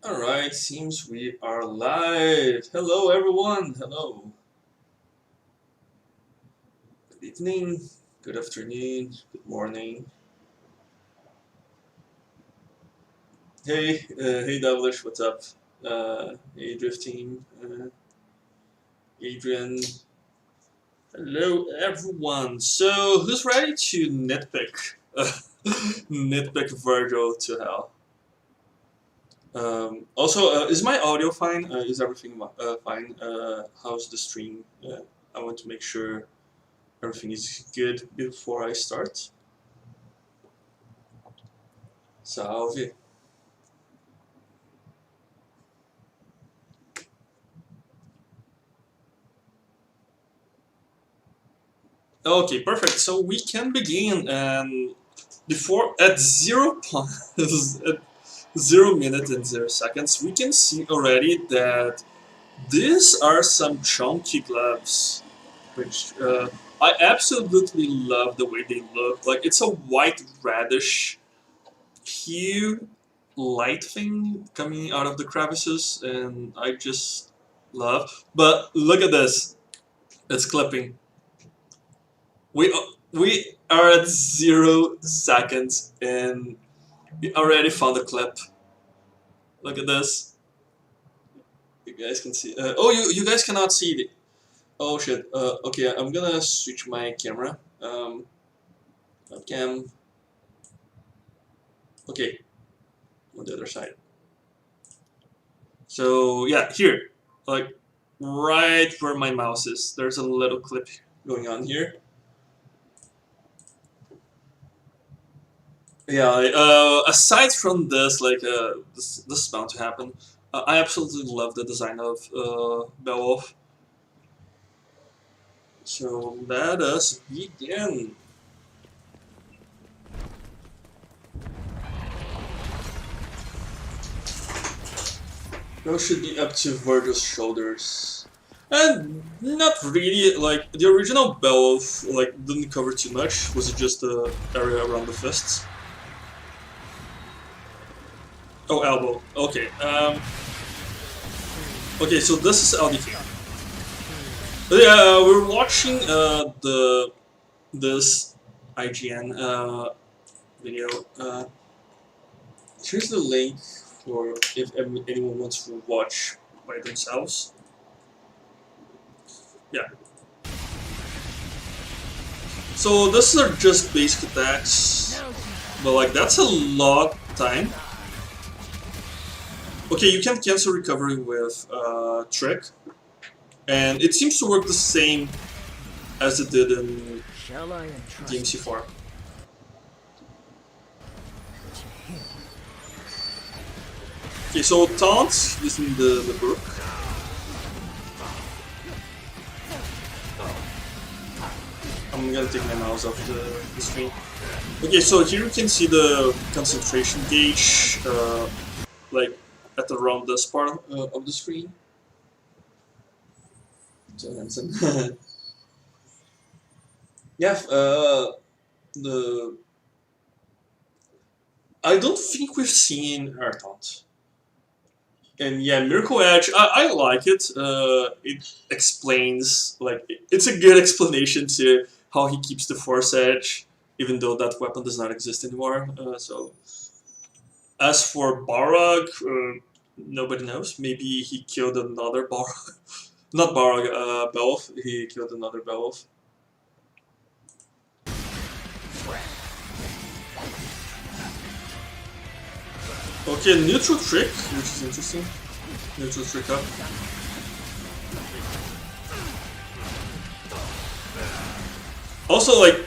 Alright, seems we are live. Hello everyone, hello. Good evening, good afternoon, good morning. Hey Devilish, what's up? Hey Drift Team, Adrian. Hello everyone. So, who's ready to nitpick? Nitpick Vergil to hell. Also, is my audio fine? Is everything fine? How's the stream? I want to make sure everything is good before I start. Salve. Okay, perfect. So we can begin, and before at at 0 minutes and 0 seconds, we can see already that these are some chunky gloves, which I absolutely love the way they look. Like it's a white radish hue light thing coming out of the crevices, and I just love. But look at this, it's clipping. We are at 0 seconds and we already found a clip. Look at this. You guys can see. Oh, you guys cannot see it. Oh shit. Okay, I'm gonna switch my camera. Webcam. Okay, on the other side. So yeah, here, like right where my mouse is, there's a little clip going on here. Yeah, aside from this, this is bound to happen. I absolutely love the design of Beowulf. So let us begin. Those should be up to Vergil's shoulders. And not really, like, the original Beowulf, like, didn't cover too much. Was it just the area around the fists? Oh, elbow. Okay, okay, so this is LDK. Yeah, we're watching this IGN video. Here's the link for if anyone wants to watch by themselves. Yeah. So this are just basic attacks, but like that's a lot of time. Okay, you can cancel recovery with Trick, and it seems to work the same as it did in DMC4. Okay, so taunt using the brook. I'm gonna take my mouse off the screen. Okay, so here you can see the concentration gauge, like at around this part of the screen. So Hansen. Yeah, the I don't think we've seen Air Taunt. And yeah, Miracle Edge, I like it. It explains, like, it's a good explanation to how he keeps the Force Edge, even though that weapon does not exist anymore. So, as for Barog, nobody knows. Maybe he killed another Barog. Not Barog, Beowulf. He killed another Beowulf. Okay, neutral trick, which is interesting. Neutral trick up. Also, like,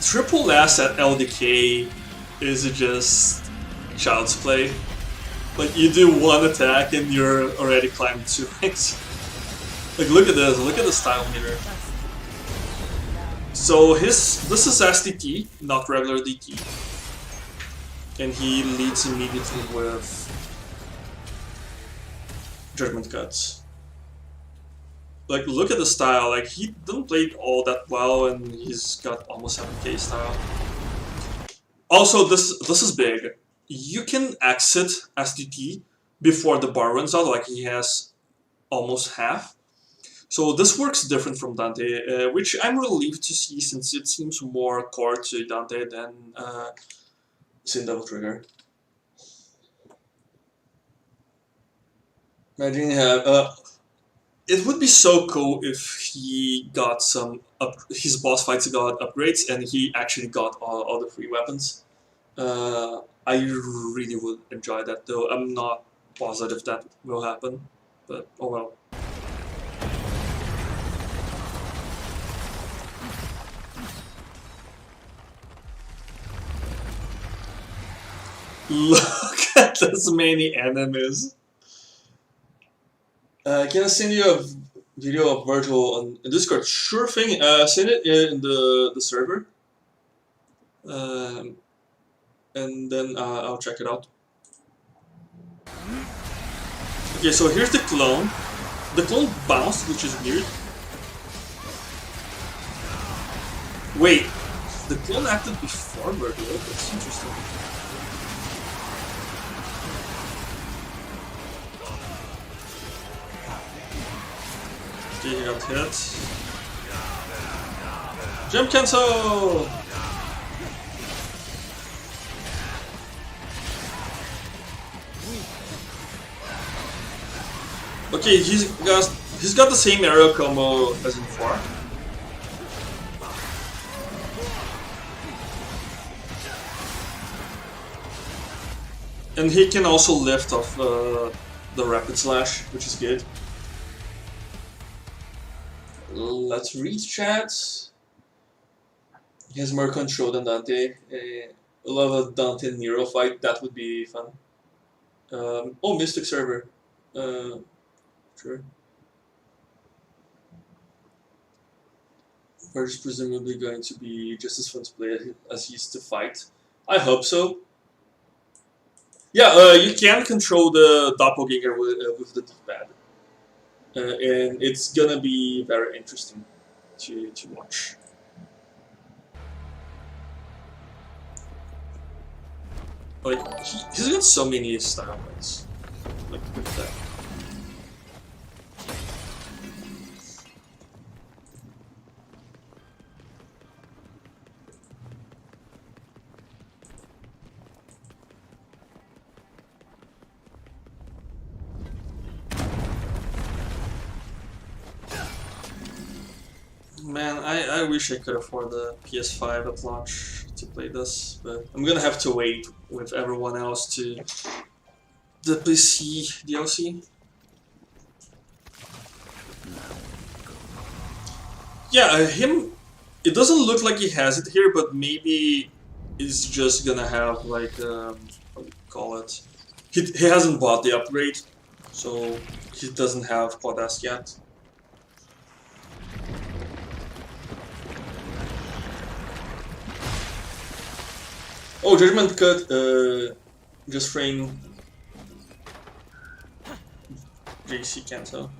triple S at LDK is just child's play. Like, you do one attack and you're already climbing 2 ranks. Like, look at this, look at the style meter. So this is SDT, not regular DT. And he leads immediately with Judgment Cuts. Like, look at the style, like, he didn't play it all that well, and he's got almost 7k style. Also, this is big. You can exit SDT before the bar runs out, like he has almost half. So this works different from Dante, which I'm relieved to see since it seems more core to Dante than Sin Devil Trigger. Imagine it would be so cool if he got his boss fights got upgrades and he actually got all the free weapons. I really would enjoy that, though I'm not positive that will happen, but oh well. Look at this many enemies. Can I send you a video of Vergil on Discord? Sure thing. Send it in the server, and then I'll check it out. Okay, so here's the clone. The clone bounced, which is weird. Wait, the clone acted before Vergil. That's interesting. Okay, he got hit. Jump cancel! Okay, he's got the same arrow combo as before. And he can also lift off the rapid slash, which is good. Let's read chat. He has more control than Dante. I love a Dante Nero fight. That would be fun. Oh, Mystic server. Sure. Verge is presumably going to be just as fun to play as he is to fight. I hope so. Yeah, you can control the doppelganger with the D-pad. And it's gonna be very interesting to watch. Like, he's got so many style points. Like, look at that. Man, I wish I could afford the PS5 at launch to play this, but I'm gonna have to wait with everyone else to the PC DLC. Yeah, him. It doesn't look like he has it here, but maybe he's just gonna have like what do you call it? He hasn't bought the upgrade, so he doesn't have Quadas yet. Oh, Judgment Cut, just frame JC cancel.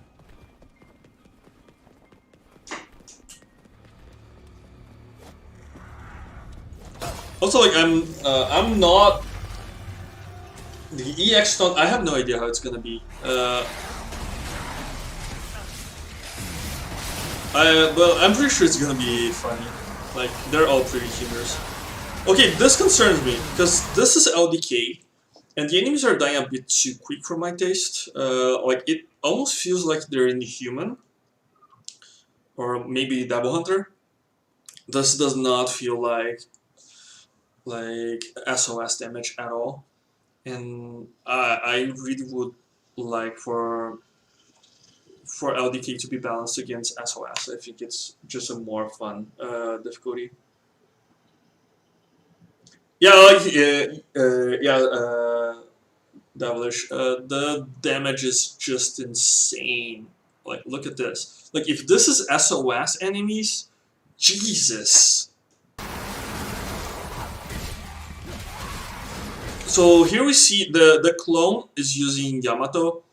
Also, like I'm not the EX stunt. I have no idea how it's gonna be. Well, I'm pretty sure it's gonna be funny. Like they're all pretty humorous. Okay, this concerns me, because this is LDK, and the enemies are dying a bit too quick for my taste. Like, it almost feels like they're inhuman, or maybe Double Hunter. This does not feel like SOS damage at all, and I really would like for LDK to be balanced against SOS. I think it's just a more fun difficulty. Yeah, like, Devilish. The damage is just insane. Like, look at this. Like, if this is SOS enemies, Jesus. So here we see the clone is using Yamato,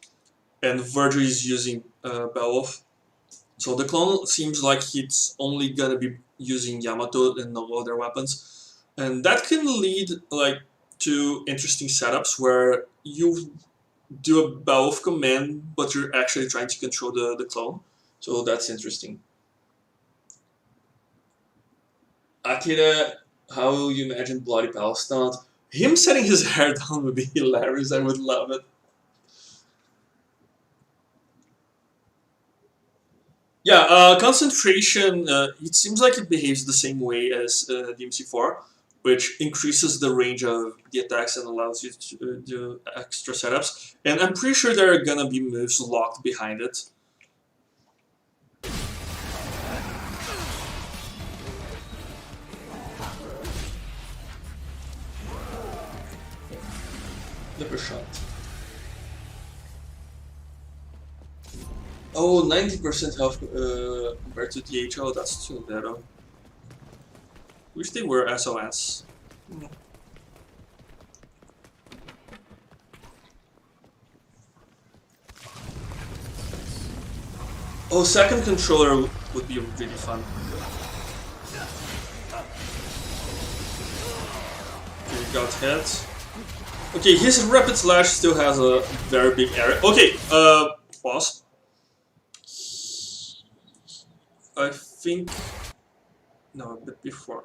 and Vergil is using Beowulf. So the clone seems like it's only gonna be using Yamato and no other weapons. And that can lead like to interesting setups where you do a bow of command, but you're actually trying to control the clone. So that's interesting. Akira, how you imagine Bloody Palestine? Him setting his hair down would be hilarious. I would love it. Yeah, concentration, it seems like it behaves the same way as DMC4, which increases the range of the attacks and allows you to do extra setups. And I'm pretty sure there are gonna be moves locked behind it. Never shot. Oh, 90% health compared to DHO, that's too better. Wish they were SOS. Oh, second controller would be really fun. Okay, got hit. Okay, his rapid slash still has a very big area. Okay, pause. I think... No, a bit before.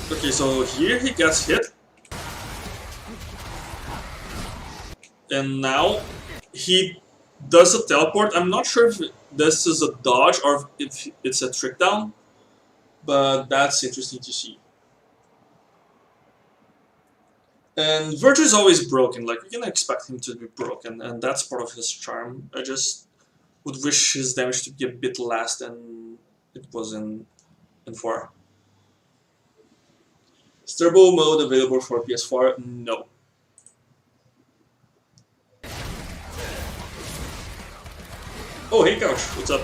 Okay, so here he gets hit. And now he does a teleport. I'm not sure if this is a dodge or if it's a trick down, but that's interesting to see. And Vergil is always broken, like we can expect him to be broken, and that's part of his charm. I just would wish his damage to be a bit less than it was in 4. Is turbo mode available for PS4? No. Oh, hey Couch, what's up?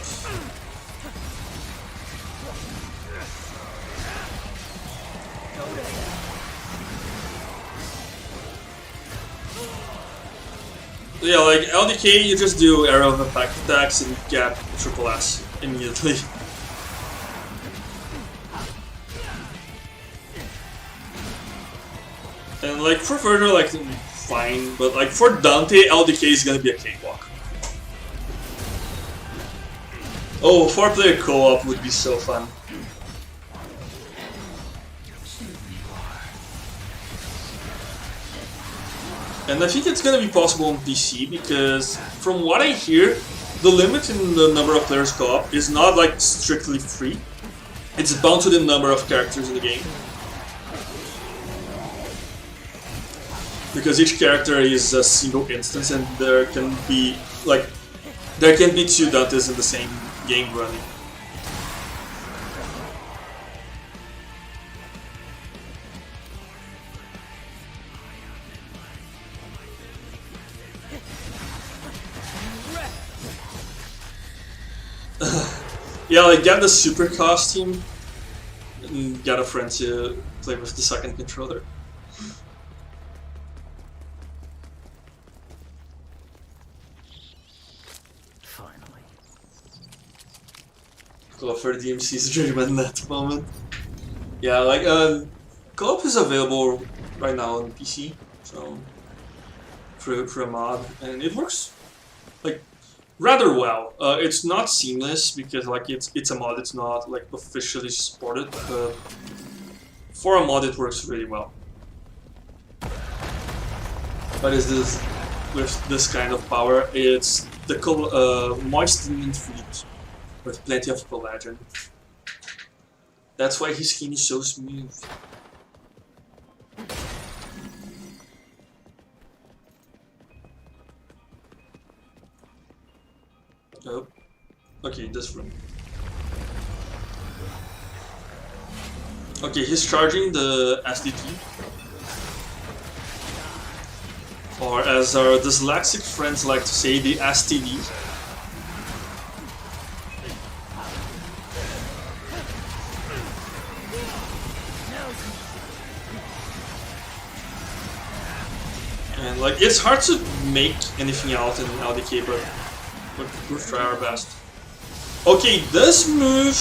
Yeah, like LDK, you just do arrow of impact attacks and get triple S immediately. And like for Vergil, like fine, but like for Dante, LDK is gonna be a cakewalk. Oh, 4-player co-op would be so fun. And I think it's gonna be possible on PC because, from what I hear, the limit in the number of players co-op is not like strictly free. It's bound to the number of characters in the game. Because each character is a single instance and there can be two Dantes in the same game running. Yeah, like get the super costume and get a friend to play with the second controller. Finally. Co-op for DMC's dream at that moment. Yeah, like co-op is available right now on PC, so for a mod, and it works like rather well. It's not seamless because like it's a mod, it's not like officially supported, but for a mod it works really well. But is this with this kind of power? It's the moist demon fruit with plenty of collagen. That's why his skin is so smooth. Oh, okay, this room. Okay, he's charging the SDT. Or as our dyslexic friends like to say, the STD. And like, it's hard to make anything out in LDK, but we'll try our best. Okay, this move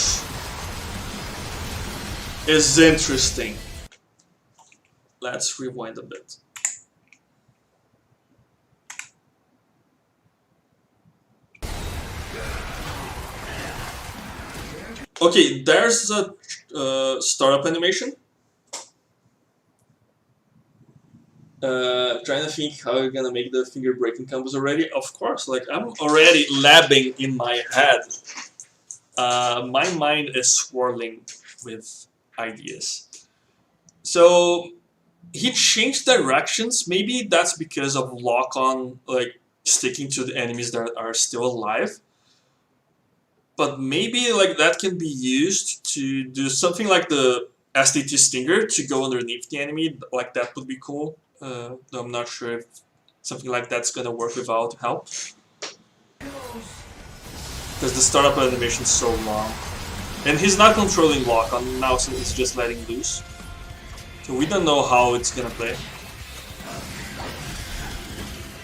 is interesting. Let's rewind a bit. Okay, there's a startup animation. Trying to think how you're gonna make the finger breaking combos already. Of course, like I'm already labbing in my head. My mind is swirling with ideas. So he changed directions. Maybe that's because of lock on, like sticking to the enemies that are still alive. But maybe like that can be used to do something like the SDT Stinger to go underneath the enemy. Like that would be cool. Though I'm not sure if something like that's gonna work without help. Because the startup animation is so long. And he's not controlling lock on now, so he's just letting loose. So we don't know how it's gonna play.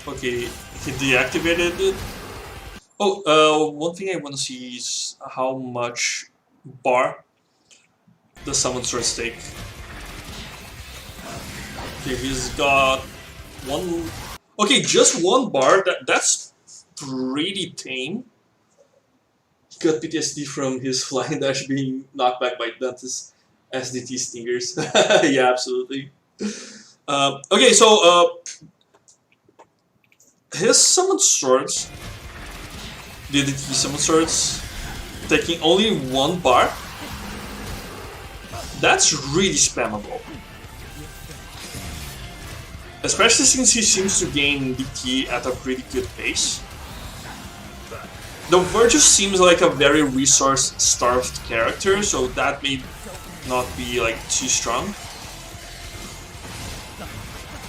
Okay, he deactivated it. Oh, one thing I want to see is how much bar the summon sword take. Okay, he's got one. Okay, just one bar. That's pretty tame. He got PTSD from his flying dash being knocked back by Dante's SDT stingers. Yeah, absolutely. Okay, so his summon swords, the DDT summon swords, taking only one bar. That's really spammable. Especially since he seems to gain DT at a pretty good pace. The Vergil seems like a very resource-starved character, so that may not be like too strong.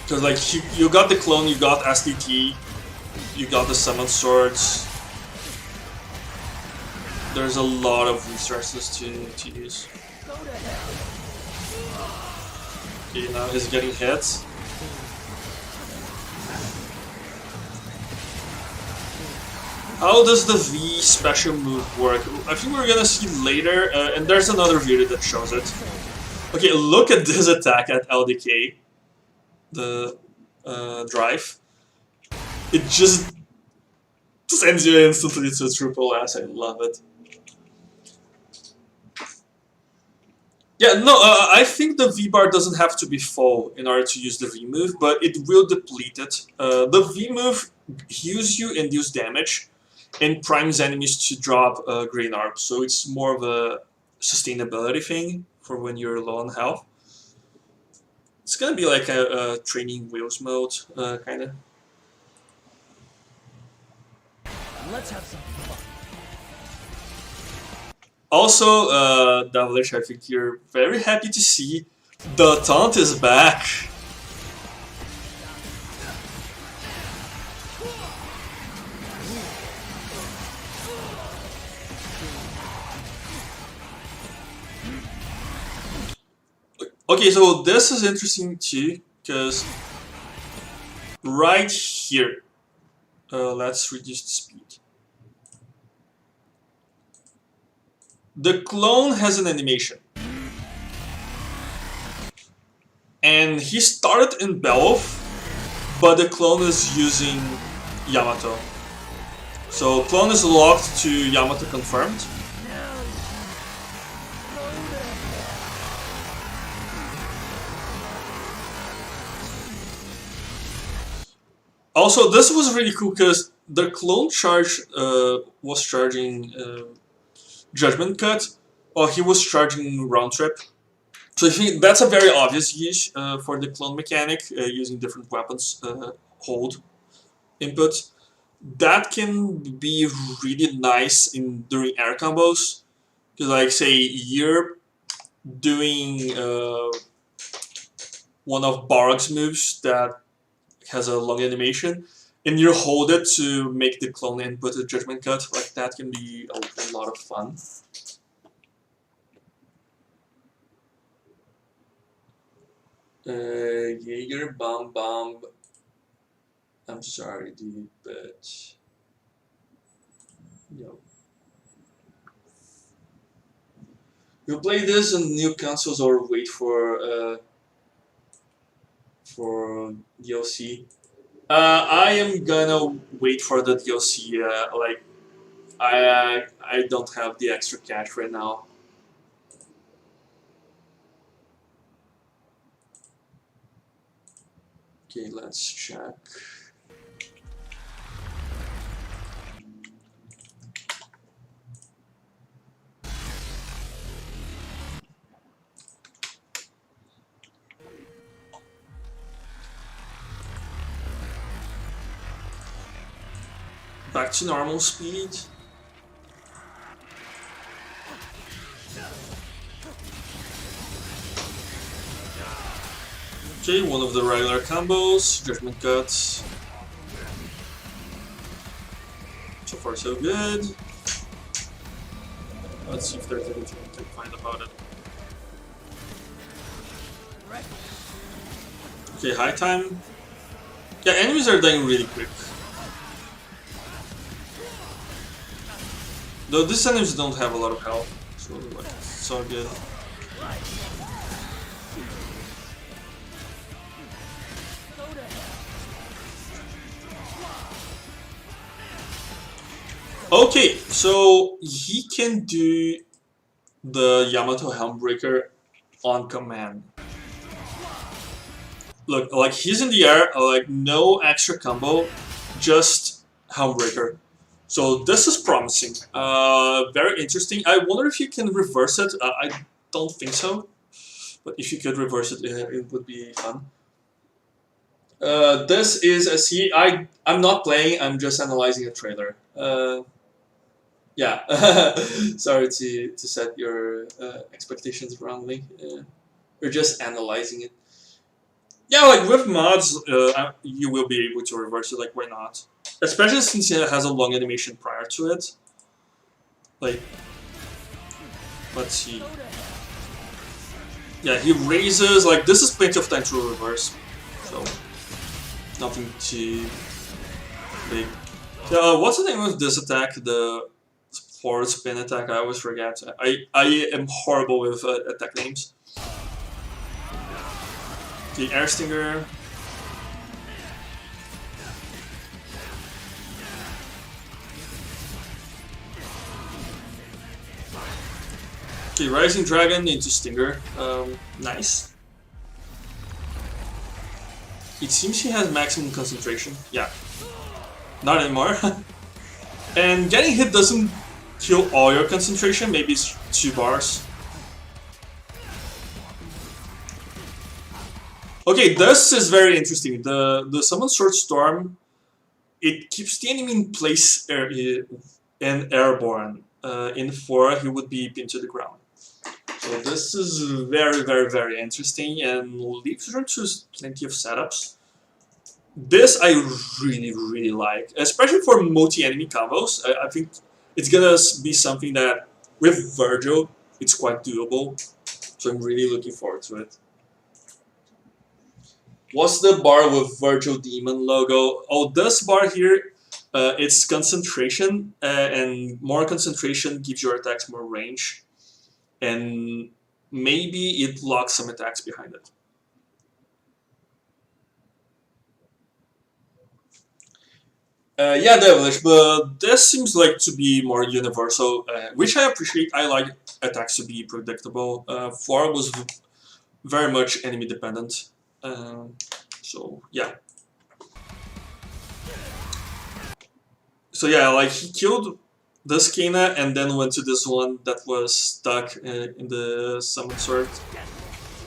Because like you got the clone, you got SDT, you got the summon swords. There's a lot of resources to use. Okay, now he's getting hit. How does the V special move work? I think we're gonna see later, and there's another video that shows it. Okay, look at this attack at LDK. The drive. It just sends you instantly to triple S. I love it. Yeah, no, I think the V bar doesn't have to be full in order to use the V move, but it will deplete it. The V move heals you and deals damage, and primes enemies to drop green orb, so it's more of a sustainability thing for when you're low on health. It's gonna be like a training wheels mode, kind of. Let's have some fun. Also, Devilish, I think you're very happy to see the taunt is back. Okay, so this is interesting too, because right here, let's reduce the speed. The clone has an animation. And he started in Beowulf, but the clone is using Yamato. So clone is locked to Yamato confirmed. Also, this was really cool because the clone charge was charging Judgment Cut, while he was charging Round Trip. So I think that's a very obvious use for the clone mechanic, using different weapons hold input. That can be really nice in during air combos. Because like say you're doing one of Barog's moves that has a long animation, and you hold it to make the clone input a Judgment Cut. Like that can be a lot of fun. Jaeger Bomb. I'm sorry, dude, but yo. You play this on new consoles or wait for DLC? I am gonna wait for the DLC. Like I don't have the extra cash right now. Okay, let's check. Back to normal speed. Okay, one of the regular combos, Judgment Cuts. So far so good. Let's see if there's anything we can find about it. Okay, high time. Yeah, enemies are dying really quick. Though these enemies don't have a lot of health, so like, it's all good. Okay, so he can do the Yamato Helmbreaker on command. Look, like he's in the air, like no extra combo, just Helmbreaker. So this is promising. Very interesting. I wonder if you can reverse it. I don't think so, but if you could reverse it, it would be fun. This is a C. I'm not playing. I'm just analyzing a trailer. Yeah. Sorry to set your expectations wrongly. We're just analyzing it. Yeah, like with mods, you will be able to reverse it. Like, why not? Especially since it has a long animation prior to it. Like, let's see. Yeah, he raises. Like, this is plenty of time to reverse. So, nothing too big. What's the name of this attack? The forward spin attack? I always forget. I am horrible with attack names. The air stinger. Okay, Rising Dragon into Stinger. Nice. It seems he has maximum concentration. Yeah. Not anymore. And getting hit doesn't kill all your concentration, maybe it's 2 bars. Okay, this is very interesting. The Summon Sword Storm, it keeps the enemy in place and airborne. In 4, he would be pinned to the ground. So this is very, very, very interesting and leaves room to plenty of setups. This I really, really like, especially for multi-enemy combos. I think it's gonna be something that, with Vergil, it's quite doable. So I'm really looking forward to it. What's the bar with Vergil Demon logo? Oh, this bar here, it's concentration, and more concentration gives your attacks more range. And maybe it locks some attacks behind it. Yeah, Devilish, but this seems like to be more universal, which I appreciate. I like attacks to be predictable. 4 was very much enemy dependent, so yeah. So yeah, like he killed this Kana and then went to this one that was stuck in the Summon Sword.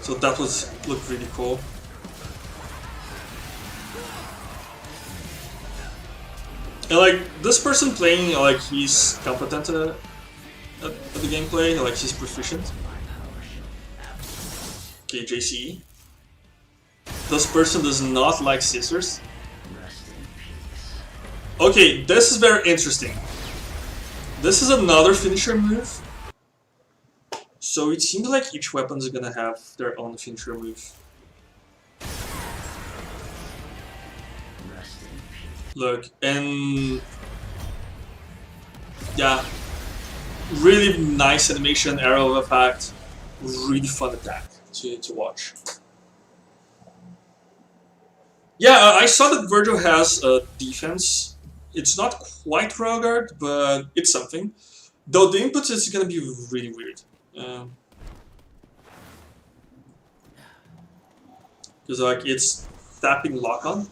So that looked really cool. And like this person playing, like he's competent at the gameplay, like he's proficient. Okay, JCE. This person does not like scissors. Okay, this is very interesting. This is another finisher move. So it seems like each weapon is gonna have their own finisher move. Look, and yeah, Really nice animation, arrow effect, really fun attack to watch. Yeah, I saw that Vergil has a defense. It's not quite Rogard, but it's something. Though the input is gonna be really weird. Because like it's tapping lock on.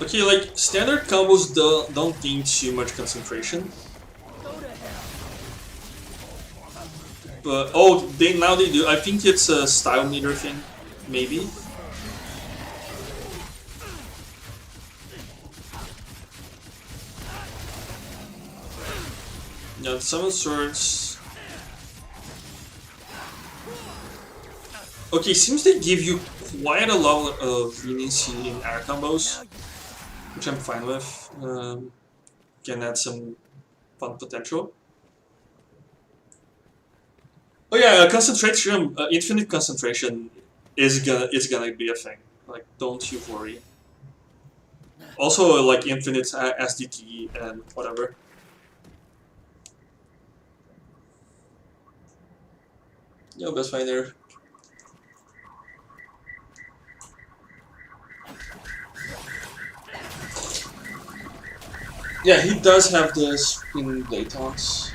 Okay, like standard combos don't gain too much concentration. But oh, now they do. I think it's a style meter thing, maybe. Yeah, the summon swords. Okay, seems they give you quite a lot of leniency in air combos, which I'm fine with. Can add some fun potential. Oh yeah, concentration, infinite concentration is gonna be a thing. Like, don't you worry. Also, like infinite SDT and whatever. Yo, best finder. Yeah, he does have the spin blade taunts.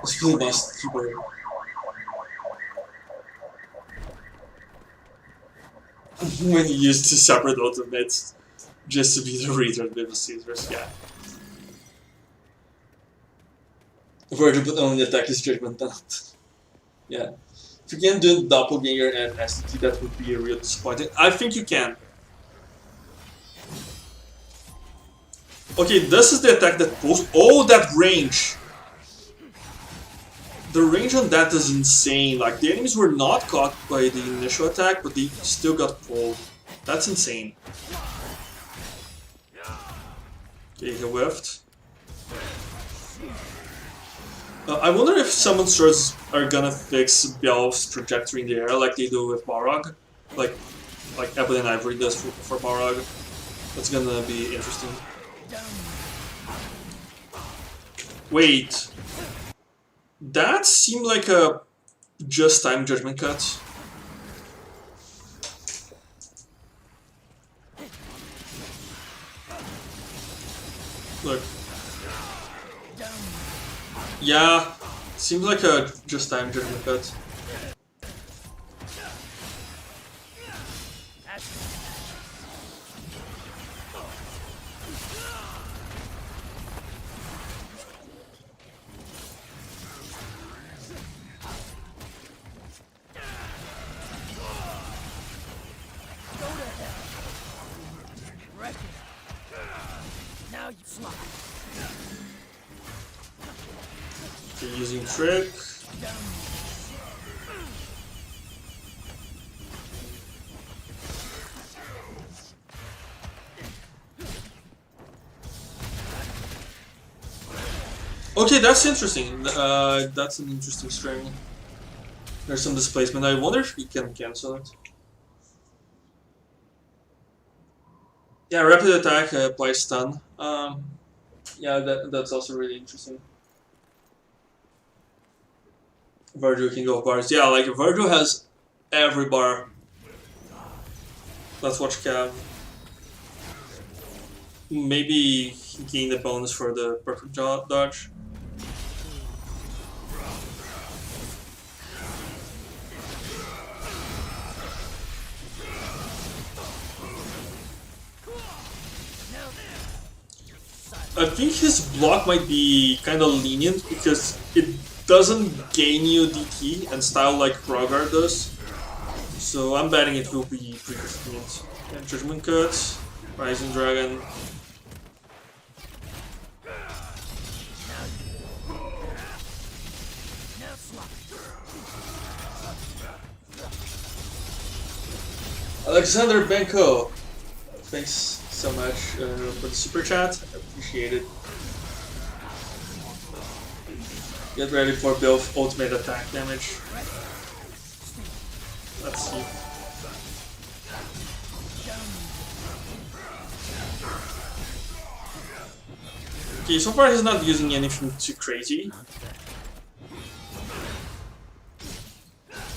Spin blast super. When he used two separate ultimates just to be the reader with the Caesars, yeah. Vergil but only attack his judgment out. Yeah. If you can do Doppelganger and STT, that would be a real disappointing. I think you can. Okay, this is the attack that pulls. Oh, that range! The range on that is insane. Like, the enemies were not caught by the initial attack, but they still got pulled. That's insane. Okay, he whiffed. I wonder if summon swords are gonna fix Belf's trajectory in the air like they do with Balrog. Like Ebony and Ivory does for Balrog. That's gonna be interesting. Wait. That seemed like a just-time judgment cut. Look. Yeah, seems like a just-time judgment cut. Now you slide. Okay, using trick. Okay, that's interesting. That's an interesting string. There's some displacement. I wonder if he can cancel it. Yeah, rapid attack applies stun. Yeah, that's also really interesting. Vergil can go bars. Yeah, like Vergil has every bar. Let's watch Cav. Maybe he gained a bonus for the perfect dodge. I think his block might be kind of lenient because it doesn't gain you DT and style like Rogard does. So I'm betting it will be pretty lenient. And Judgment Cut, Rising Dragon. Alexander Benko, thanks so much for the super chat. I appreciate it. Get ready for Bill's ultimate attack damage. Let's see. Okay, so far he's not using anything too crazy.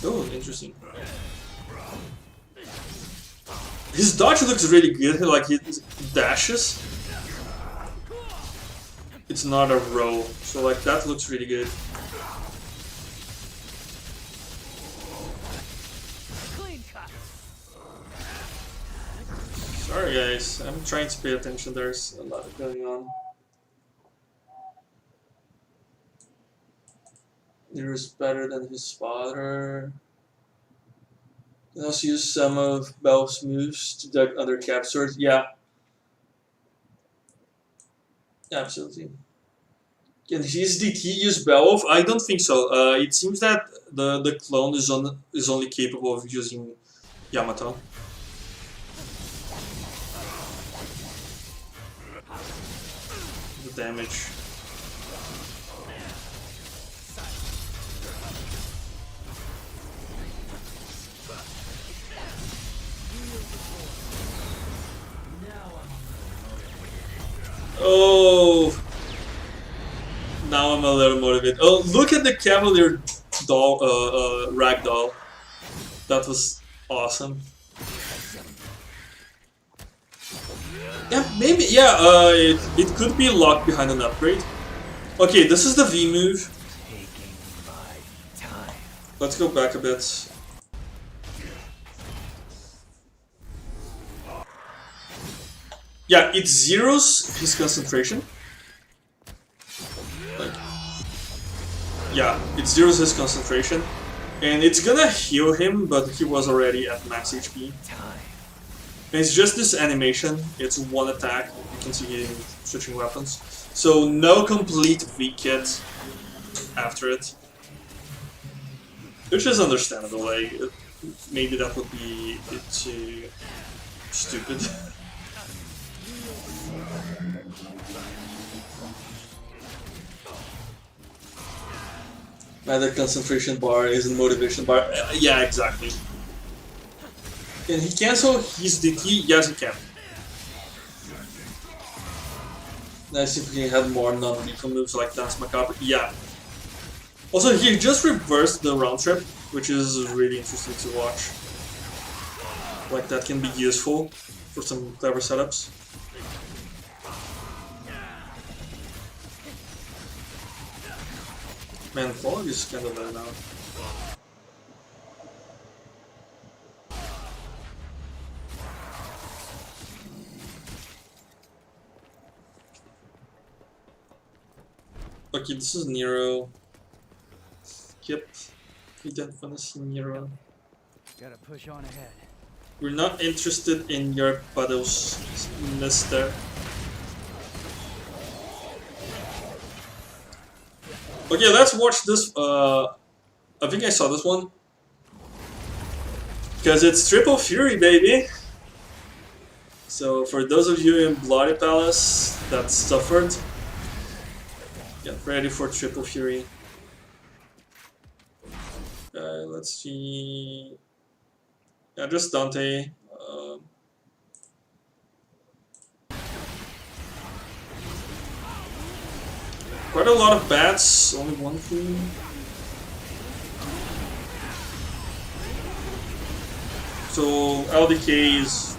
Oh, interesting. His dodge looks really good, like he dashes. It's not a roll, so like that looks really good. Clean cut. Sorry guys, I'm trying to pay attention, there's a lot going on. Nero's better than his father. He also used some of Bel's moves to duck other captures. Yeah, absolutely. Can his DT use Belov? I don't think so. It seems that the clone is only capable of using Yamato. The damage. Oh, now I'm a little motivated. Oh, look at the Cavalier doll, ragdoll. That was awesome. Yeah, maybe. Yeah, it could be locked behind an upgrade. Okay, this is the V move. Taking my time. Let's go back a bit. Yeah, it zeroes his concentration. Like, yeah, it zeroes his concentration. And it's gonna heal him, but he was already at max HP. And it's just this animation, it's one attack, you can see him switching weapons. So no complete V-kit after it. Which is understandable, like, maybe that would be a bit too stupid. Neither concentration bar isn't motivation bar. Yeah, exactly. Can he cancel his DT? Yes, he can. Nice if he had more non-lethal moves like Dance Macabre. Yeah. Also, he just reversed the round trip, which is really interesting to watch. Like, that can be useful for some clever setups. Man, Fog is kind of low now. Okay, this is Nero. Yep, we don't want to see Nero. Gotta push on ahead. We're not interested in your puddles, mister. Okay, let's watch this. I think I saw this one. Because it's Triple Fury, baby! So, for those of you in Bloody Palace that suffered, get ready for Triple Fury. Let's see. Yeah, just Dante. Quite a lot of bats, only one queen. So LDK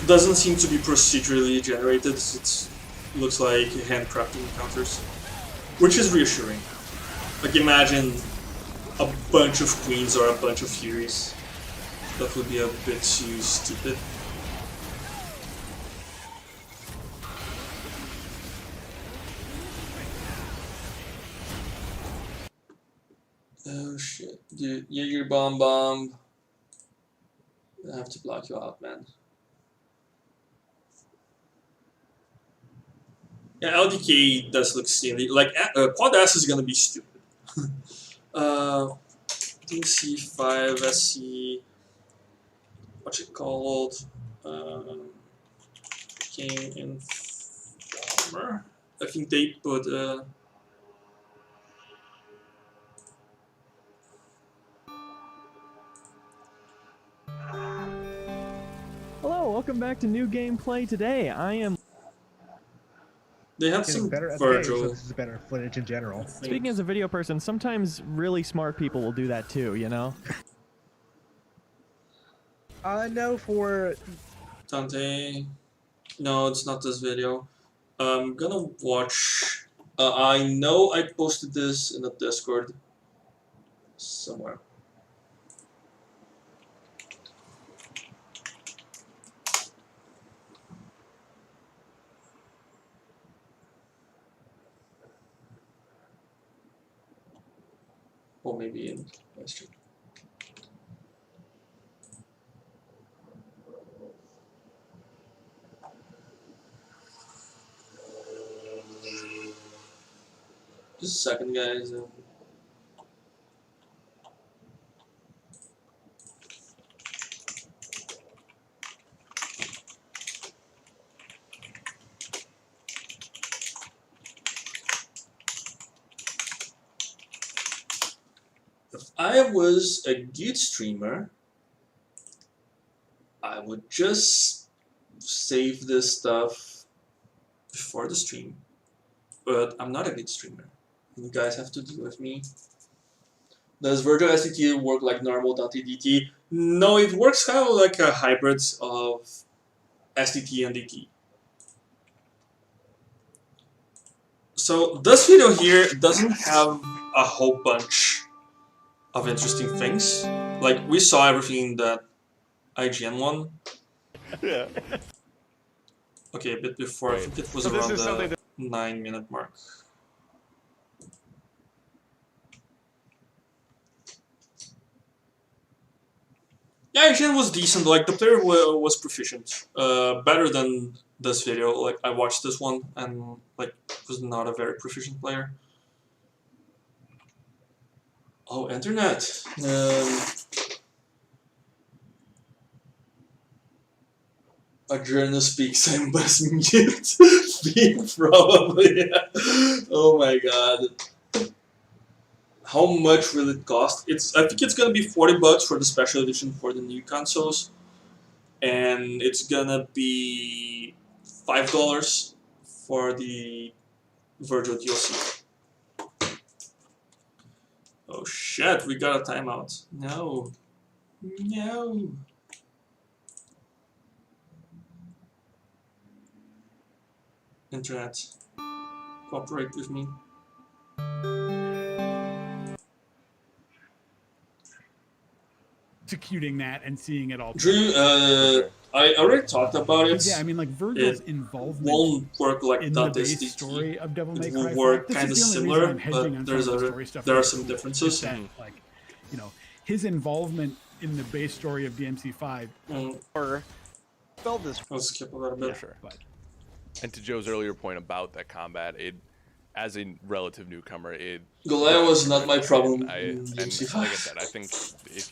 doesn't seem to be procedurally generated. It looks like handcrafted encounters, which is reassuring. Like imagine a bunch of queens or a bunch of furies. That would be a bit too stupid. Oh shit, dude, Jaeger bomb. I have to block you out, man. Yeah, LDK does look silly. Like, Quad S is gonna be stupid. DC5, SC. What's it called? King Informer. I think they put. welcome back to New Gameplay Today. I am... They have Getting some better at the game, so Vergil. this is better footage in general. Speaking as a video person, sometimes really smart people will do that too, you know? No, for... Dante. No, it's not this video. I'm gonna watch. I know I posted this in the Discord somewhere. Or maybe in my stream. Just a second, guys. If I was a good streamer, I would just save this stuff before the stream. But I'm not a good streamer. You guys have to deal with me. Does Vergil SDT work like normal Dante DT? No, it works kind of like a hybrid of SDT and DT. So this video here doesn't have a whole bunch of interesting things. Like, we saw everything in that IGN one. Yeah. Okay, a bit before, I think it was So this around is something the 9-minute mark. Yeah, IGN was decent, like, the player was proficient. Better than this video. Like, I watched this one and, like, was not a very proficient player. Oh, internet. A journalist speaks, I must mute. Me, probably. Oh my god. How much will it cost? I think it's gonna be $40 for the special edition for the new consoles. And it's gonna be $5 for the Vergil DLC. Oh shit, we got a timeout. No. No. Internet, cooperate with me. Executing that and seeing it all. Drew, I already talked about it. Yeah, I mean, like Vergil's involvement won't work like in that. the Is base story of Devil May it Cry will 5. work This kind of is the only similar, reason I'm hedging on but some of the story stuff there are that's some cool. differences. Is that, like, you know, his involvement in the base story of DMC5. Or felt this. I'll skip a little bit. Yeah, sure. But And to Joe's earlier point about that combat, as a relative newcomer, Goliath was not my problem. And like I said, I think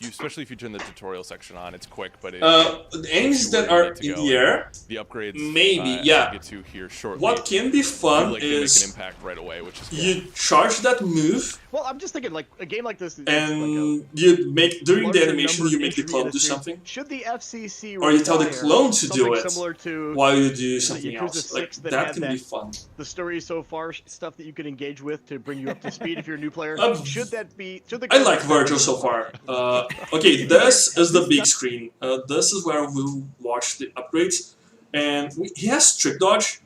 especially if you turn the tutorial section on, it's quick. But the enemies that are in the air, the upgrades, maybe, yeah. I'll get to here shortly. What can be fun like is make an impact right away, which is you charge that move, Well, I'm just thinking, like, a game like this is and you make during the larger animation number you of make the entry clone in a do stream. something, Should the FCC or you tell the require clone to do something it similar to while you do something Yakuza else. Like 6 that that had can be that- fun. the story so far stuff that you can engage with to bring you up to speed if you're a new player? Should that be? Should the I like Vergil so far. Okay, this is the big screen. This is where we'll watch the upgrades, and he has trick dodge.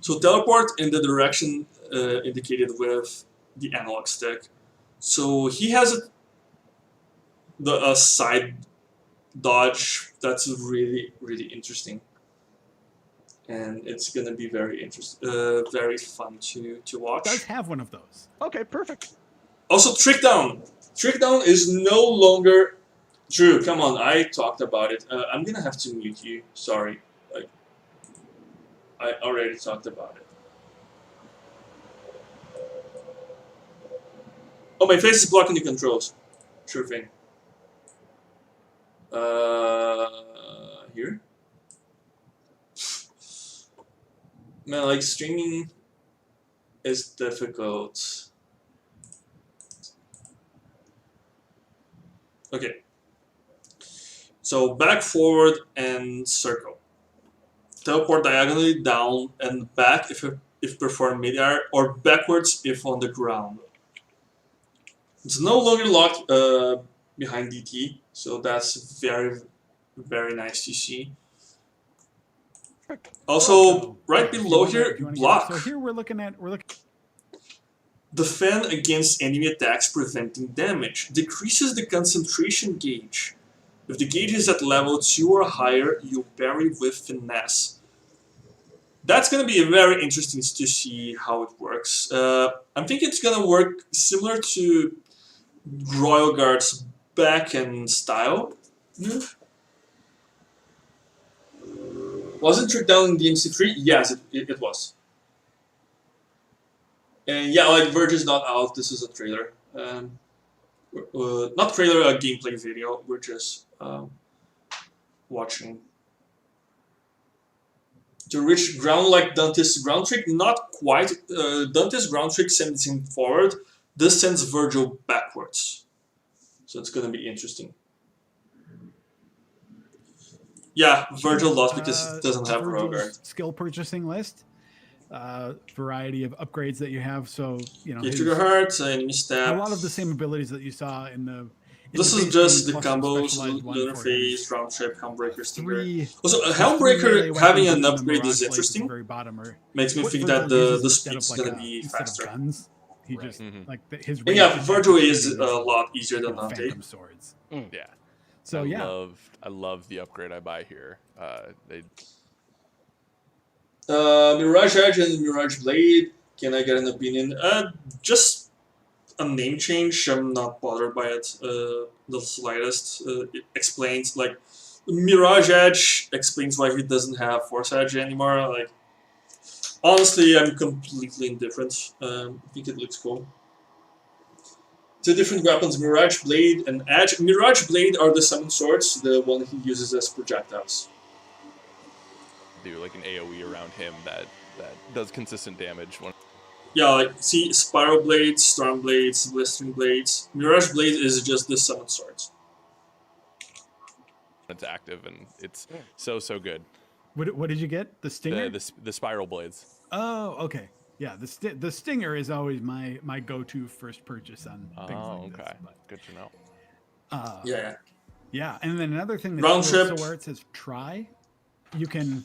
So teleport in the direction indicated with the analog stick. So he has a side dodge that's really interesting, and it's gonna be very interesting, very fun to watch. does have one of those. Okay, perfect. Also, trick down. Trick down is no longer. Drew, come on! I talked about it. I'm gonna have to mute you. Sorry. Like, I already talked about it. Oh, my face is blocking the controls. Sure thing. Here. Man, like streaming is difficult. Okay. So back, forward, and circle. Teleport diagonally down and back if performed mid-air, or backwards if on the ground. It's no longer locked behind DT, so that's very, very nice to see. Also, right below here, block. So here we're looking. Defend against enemy attacks, preventing damage. Decreases the concentration gauge. If the gauge is at level 2 or higher, you parry with finesse. That's going to be very interesting to see how it works. I think it's going to work similar to Royal Guard's back-end style move. Was it tricked down in DMC3? Yes, it was. And yeah, like Vergil's not out, this is a trailer. Not trailer, a gameplay video. We're just watching. To reach ground like Dante's ground trick, not quite. Dante's ground trick sends him forward. This sends Vergil backwards. So it's gonna be interesting. Yeah, Vergil lost because he doesn't have Royal Guard. Skill purchasing list. Variety of upgrades that you have. So Get to the heart, enemy stab. A lot of the same abilities that you saw in the. This is just the combos, Lunar Phase, Round Trip, Helmbreaker, Stinger. Also, a Helmbreaker having an upgrade is interesting. Makes me think that the speed's gonna be faster. Guns, he just his. And yeah, Vergil is a lot easier than Dante. Swords. Yeah. So I love the upgrade I buy here. Mirage Edge and Mirage Blade. Can I get an opinion? Just a name change. I'm not bothered by it the slightest. It explains, like, Mirage Edge explains why he doesn't have Force Edge anymore. Like, honestly, I'm completely indifferent. I think it looks cool. Two different weapons, Mirage Blade and Edge. Mirage Blade are the summon swords, the one he uses as projectiles. Do like an AoE around him that does consistent damage. Yeah, like, see, Spiral Blades, Storm Blades, Blistering Blades. Mirage Blade is just the summon swords. It's active and it's so good. What did you get? The Stinger? The Spiral Blades. Oh, okay. Yeah, the Stinger is always my go-to first purchase on things like this. But, good to know. Yeah. Yeah, and then another thing Round that's trip. cool, so where it says try, you can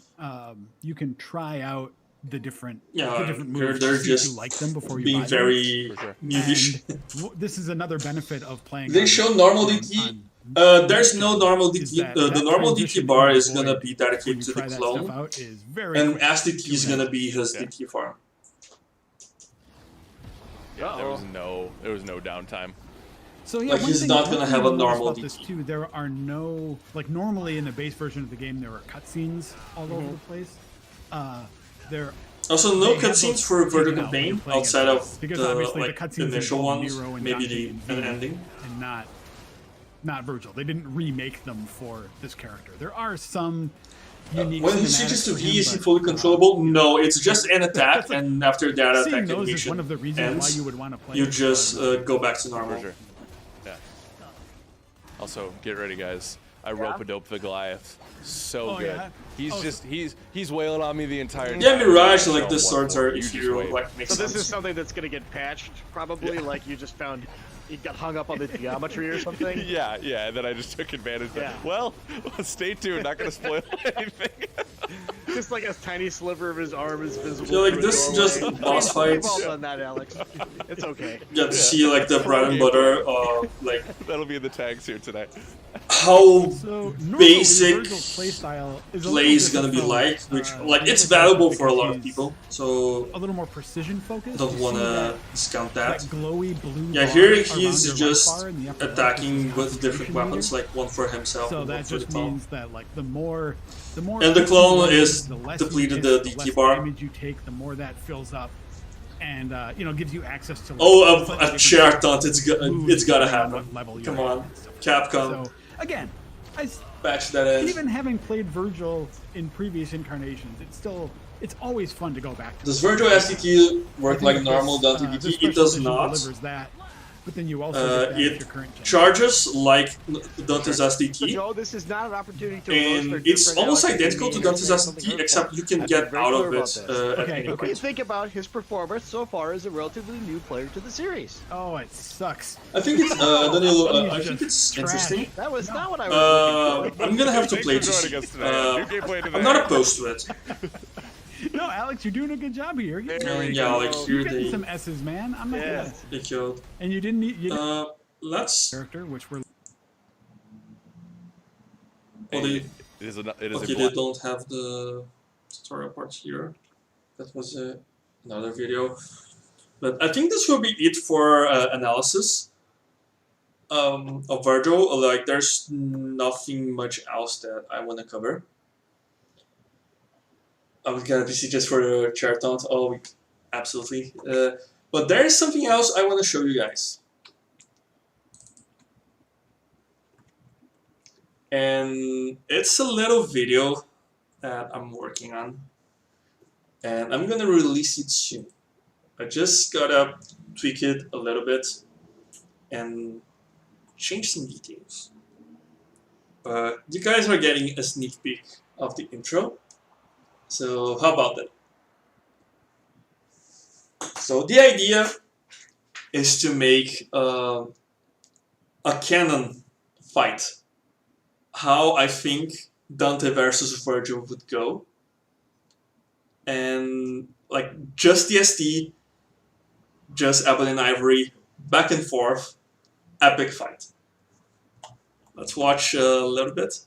try out the different moves they're to see just if you like them before you being buy very them. mulish. And this is another benefit of playing. They show normal DT. There's no normal DT. The normal DT bar is gonna be dedicated to the clone, and SDT is gonna be his DT farm. Yeah, there was no downtime. So yeah, Like, he's not gonna have a normal about this too. There are no, like, normally in the base version of the game there are cutscenes all over the place. There Also, no cutscenes for Vergil campaign playing outside it, of because the obviously like the cutscenes initial involve ones, Nero and maybe Dante the and an ending. and not Vergil. They didn't remake them for this character. There are some unique. When he switches to E, is he fully controllable? No, it's just an attack, and after that attack Seeing those is animation one of the reasons why ends, you would want to play. you it. just go back to normal. For sure. Yeah. Also, get ready, guys. I rope-a-dope the Goliath. So good. Yeah? He's wailing on me the entire time. Yeah, Mirage, like, So the swords are, if just you wait. like, make So this sense. is something that's gonna get patched, probably. Like you just found, you got hung up on the geometry or something. Yeah, and then I just took advantage of Yeah. it. Well, stay tuned. Not gonna spoil anything. Just like a tiny sliver of his arm is visible. Yeah, like, through a this doorway. just boss We've fights. all done that, Alex. It's okay. Yeah, to see, like, the bread and butter of, like, That'll be in the tags here tonight. how So normally, basic Vergil's playstyle is a play little is gonna be different like, from, which, like, it's Vergil's valuable for a because lot of he's people, so A little more precision focused. don't You see wanna that discount that that. glowy blue. Yeah, bar here around he's your life just bar in the upper left attacking is with different concentration weapons, meter. like one for himself So and one that for the just clone. means that, like, the more. And the clone you is use, the less you depleted hit, the the DT less bar. damage you take, the more that fills up, and gives you access to. Like, Oh, slightly a different chair taunt, moves it's gotta depending on happen. what level you're Come at on, and stuff. Capcom, So again, patch that in. even having played Vergil in previous incarnations, it's always fun to go back to. Does Vergil STT work like normal Dante This DT? It special does edition not. delivers that but then you also get that with it your current gen. charges like Dante's So, SDT, Joe, this is not an opportunity to roast or and it's different almost Alex identical to and Dante's say something SDT, hurtful. except you can I've been get very out clear of about it this. at Okay, any okay. What do you point. think about his performance so far as a relatively new player to the series? Oh, it sucks. I think it's Danilo. He's I think just it's trash. interesting. That was not what I was looking for. I'm gonna have to Thanks play for to joining see. us today. New gameplay today. I'm not opposed to it. No, Alex, you're doing a good job here. You're There we Yeah, go. like you're here getting they some S's, man. I'm not Yes. good. they killed. And you didn't need you didn't Let's. character, which we're Oh, they, It is a okay, blind. they don't have the tutorial part here. That was another video. But I think this will be it for analysis of Vergil. Like, there's nothing much else that I want to cover. I was gonna be just for the chair taunt. Oh, absolutely. But there is something else I want to show you guys. And it's a little video that I'm working on. And I'm gonna release it soon. I just gotta tweak it a little bit and change some details. But you guys are getting a sneak peek of the intro. So how about that? So the idea is to make a canon fight. How I think Dante versus Vergil would go. And like just the SD, just Ebony and Ivory, back and forth, epic fight. Let's watch a little bit.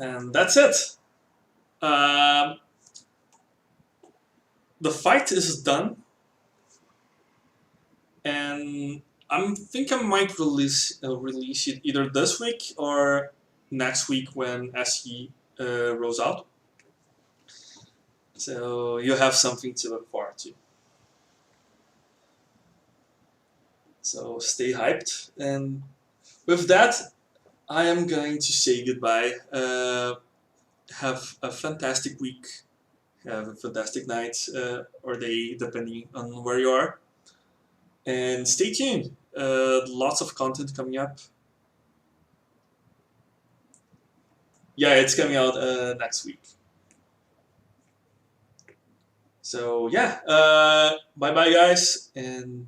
And that's it. The fight is done, and I think I might release it either this week or next week when SE rolls out. So you have something to look forward to. So stay hyped, and with that, I am going to say goodbye. Have a fantastic week. Have a fantastic night or day, depending on where you are. And stay tuned. Lots of content coming up. Yeah, it's coming out next week. So yeah, bye bye guys, and